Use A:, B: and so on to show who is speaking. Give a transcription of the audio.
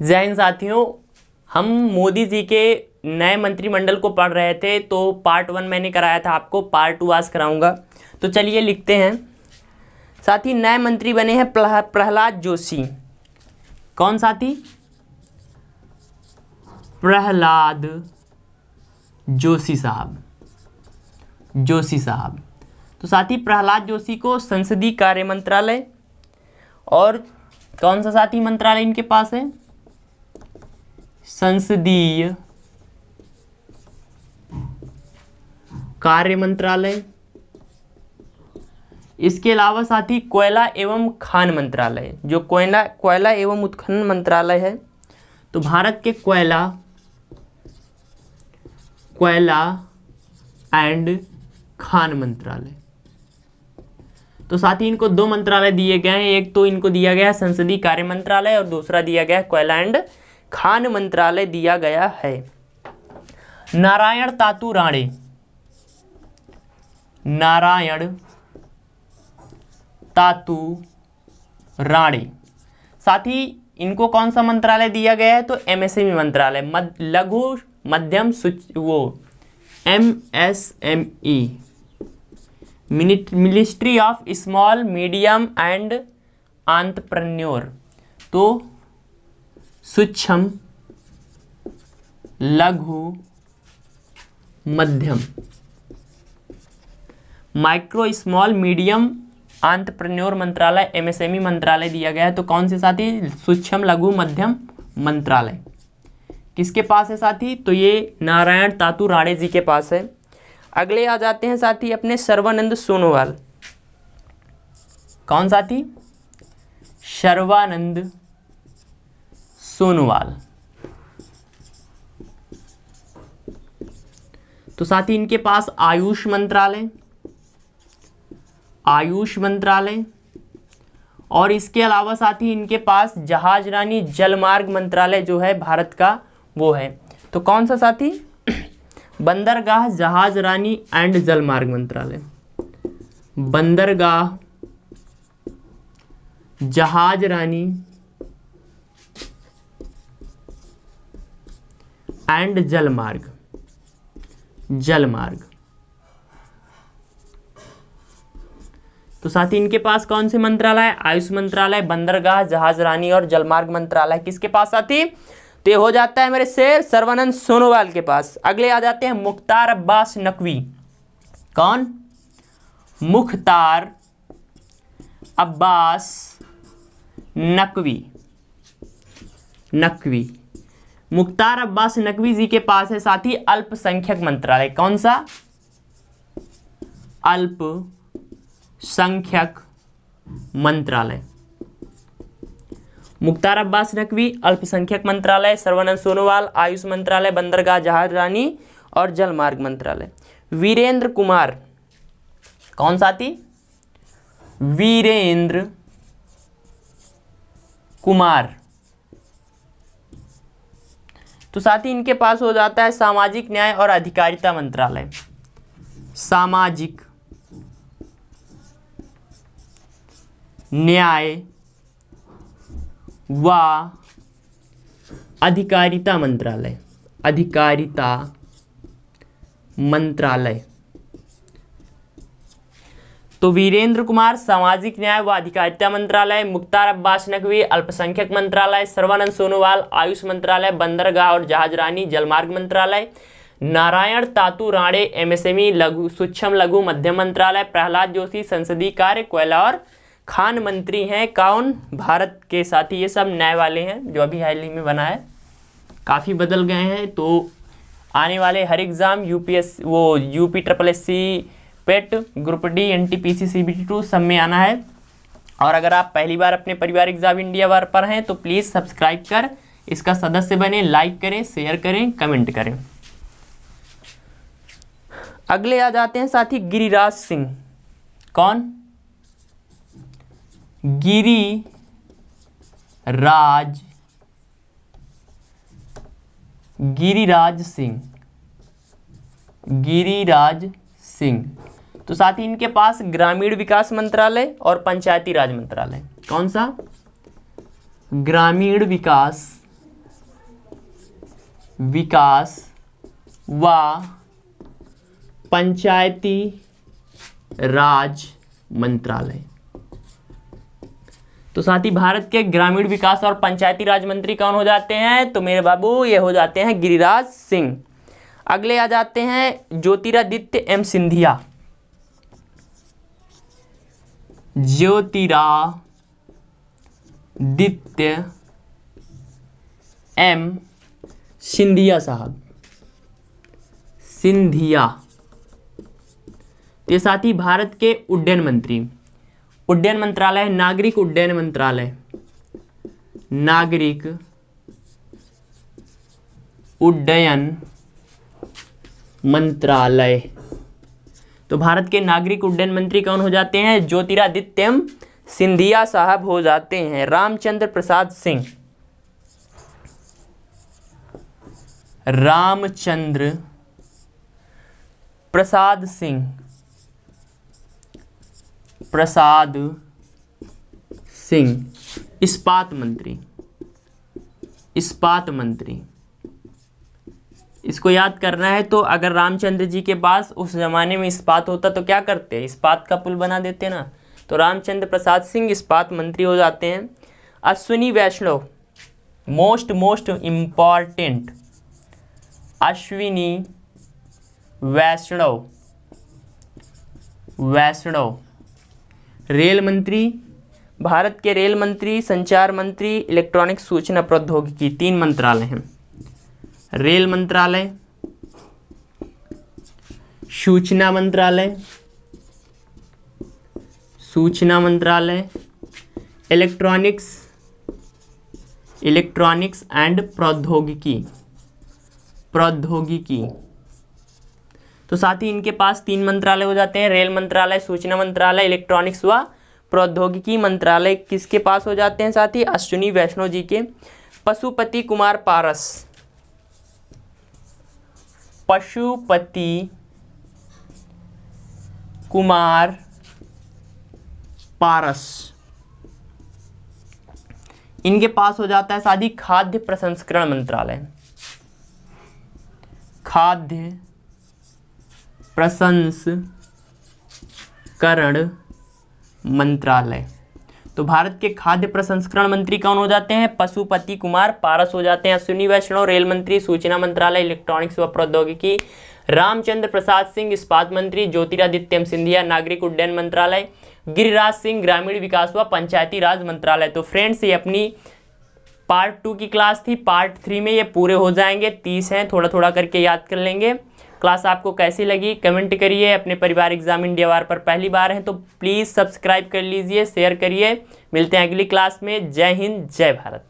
A: जय हिंद साथियों, हम मोदी जी के नए मंत्रिमंडल को पढ़ रहे थे। तो पार्ट 1 मैंने कराया था आपको, पार्ट 2 आज कराऊंगा। तो चलिए लिखते हैं। साथी, नए मंत्री बने हैं प्रहलाद जोशी। कौन साथी? प्रहलाद जोशी साहब। तो साथी, प्रहलाद जोशी को संसदीय कार्य मंत्रालय और कौन सा साथी मंत्रालय इनके पास है? संसदीय कार्य मंत्रालय। इसके अलावा साथी कोयला एवं खान मंत्रालय, जो कोयला एवं उत्खनन मंत्रालय है। तो भारत के कोयला एंड खान मंत्रालय। तो साथी इनको दो मंत्रालय दिए गए हैं, एक तो इनको दिया गया है संसदीय कार्य मंत्रालय और दूसरा दिया गया है कोयला एंड खान मंत्रालय दिया गया है। नारायण तातू राणे। साथी इनको कौन सा मंत्रालय दिया गया है? तो एमएसएमई मंत्रालय, लघु मध्यम MSME, ministry of small medium and entrepreneur. तो सूक्ष्म लघु मध्यम, माइक्रो स्मॉल मीडियम एंटरप्रेन्योर मंत्रालय, MSME मंत्रालय दिया गया है। तो कौन से साथी? सूक्ष्म लघु मध्यम मंत्रालय किसके पास है साथी? तो ये नारायण तातू राणे जी के पास है। अगले आ जाते हैं साथी अपने सर्बानंद सोनोवाल। कौन साथी? सर्बानंद सोनोवाल। तो साथी इनके पास आयुष मंत्रालय और इसके अलावा साथी इनके पास जहाजरानी जलमार्ग मंत्रालय जो है भारत का वो है। तो कौन सा साथी? बंदरगाह जहाजरानी एंड जलमार्ग मंत्रालय। बंदरगाह जहाजरानी एंड जलमार्ग। तो साथी इनके पास कौन से मंत्रालय? आयुष मंत्रालय, बंदरगाह जहाजरानी और जलमार्ग मंत्रालय किसके पास साथी? तो ये हो जाता है मेरे शेर सर्बानंद सोनोवाल के पास। अगले आ जाते हैं मुख्तार अब्बास नकवी। कौन? मुख्तार अब्बास नकवी। मुख्तार अब्बास नकवी जी के पास है साथी अल्पसंख्यक मंत्रालय। कौन सा? अल्पसंख्यक मंत्रालय। मुख्तार अब्बास नकवी अल्पसंख्यक मंत्रालय, सर्बानंद सोनोवाल आयुष मंत्रालय, बंदरगाह जहाजरानी और जलमार्ग मंत्रालय। वीरेंद्र कुमार। कौन साथी? वीरेंद्र कुमार। तो साथी इनके पास हो जाता है सामाजिक न्याय और अधिकारिता मंत्रालय। सामाजिक न्याय व अधिकारिता मंत्रालय। तो वीरेंद्र कुमार सामाजिक न्याय व अधिकारिता मंत्रालय, मुख्तार अब्बास नकवी अल्पसंख्यक मंत्रालय, सर्बानंद सोनोवाल आयुष मंत्रालय, बंदरगाह और जहाजरानी जलमार्ग मंत्रालय, नारायण तातू राणे MSME सूक्ष्म लघु मध्यम मंत्रालय, प्रहलाद जोशी संसदीय कार्य कोयला और खान मंत्री हैं। कौन? भारत के साथी। ये सब नए वाले हैं जो अभी हाल ही में बना है, काफ़ी बदल गए हैं। तो आने वाले हर एग्ज़ाम UPSSC पेट, ग्रुप डी, NTPC CBT 2 सब में आना है। और अगर आप पहली बार अपने परिवार एग्जाम इंडिया वार पर हैं तो प्लीज़ सब्सक्राइब कर इसका सदस्य बने, लाइक करें, शेयर करें, कमेंट करें। अगले आ जाते हैं साथी गिरिराज सिंह। कौन? गिरिराज सिंह। तो साथी इनके पास ग्रामीण विकास मंत्रालय और पंचायती राज मंत्रालय। कौन सा? ग्रामीण विकास विकास व पंचायती राज मंत्रालय। तो साथ ही भारत के ग्रामीण विकास और पंचायती राज मंत्री कौन हो जाते हैं? तो मेरे बाबू ये हो जाते हैं गिरिराज सिंह। अगले आ जाते हैं ज्योतिरादित्य एम सिंधिया। ज्योतिरादित्य एम सिंधिया साहब, सिंधिया। ये साथ ही भारत के उड्डयन मंत्री, उड्डयन मंत्रालय, नागरिक उड्डयन मंत्रालय, नागरिक उड्डयन मंत्रालय। तो भारत के नागरिक उड्डयन मंत्री कौन हो जाते हैं? ज्योतिरादित्य सिंधिया साहब हो जाते हैं। रामचंद्र प्रसाद सिंह, रामचंद्र प्रसाद सिंह, प्रसाद सिंह, इस्पात मंत्री, इस्पात मंत्री। इसको याद करना है। तो अगर रामचंद्र जी के पास उस जमाने में इस्पात होता तो क्या करते? इस्पात का पुल बना देते ना। तो रामचंद्र प्रसाद सिंह इस्पात मंत्री हो जाते हैं। अश्विनी वैष्णव, मोस्ट इम्पॉर्टेंट, अश्विनी वैष्णव, रेल मंत्री, भारत के रेल मंत्री, संचार मंत्री, इलेक्ट्रॉनिक सूचना प्रौद्योगिकी, 3 मंत्रालय हैं। रेल मंत्रालय, सूचना मंत्रालय, इलेक्ट्रॉनिक्स एंड प्रौद्योगिकी। तो साथ ही इनके पास 3 मंत्रालय हो जाते हैं। रेल मंत्रालय, सूचना मंत्रालय, इलेक्ट्रॉनिक्स व प्रौद्योगिकी मंत्रालय किसके पास हो जाते हैं? साथ ही अश्विनी वैष्णव जी के। पशुपति कुमार पारस, पशुपति कुमार पारस, इनके पास हो जाता है साथ ही खाद्य प्रसंस्करण मंत्रालय, खाद्य प्रसंस्करण मंत्रालय। तो भारत के खाद्य प्रसंस्करण मंत्री कौन हो जाते हैं? पशुपति कुमार पारस हो जाते हैं। अश्विनी वैष्णव रेल मंत्री, सूचना मंत्रालय, इलेक्ट्रॉनिक्स व प्रौद्योगिकी। रामचंद्र प्रसाद सिंह इस्पात मंत्री, ज्योतिरादित्य सिंधिया नागरिक उड्डयन मंत्रालय, गिरिराज सिंह ग्रामीण विकास व पंचायती राज मंत्रालय। तो फ्रेंड्स ये अपनी पार्ट 2 की क्लास थी। पार्ट 3 में ये पूरे हो जाएंगे, 30 हैं, थोड़ा थोड़ा करके याद कर लेंगे। क्लास आपको कैसी लगी कमेंट करिए। अपने परिवार एग्जाम इंडिया वार पर पहली बार हैं तो प्लीज़ सब्सक्राइब कर लीजिए, शेयर करिए। मिलते हैं अगली क्लास में। जय हिंद, जय भारत।